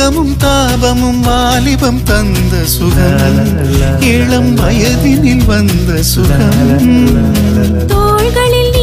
சோகமும் தாபமும் வாலிபம் தந்த சுகம் இளம் வயதினில் வந்த சுகம் தோள்களில்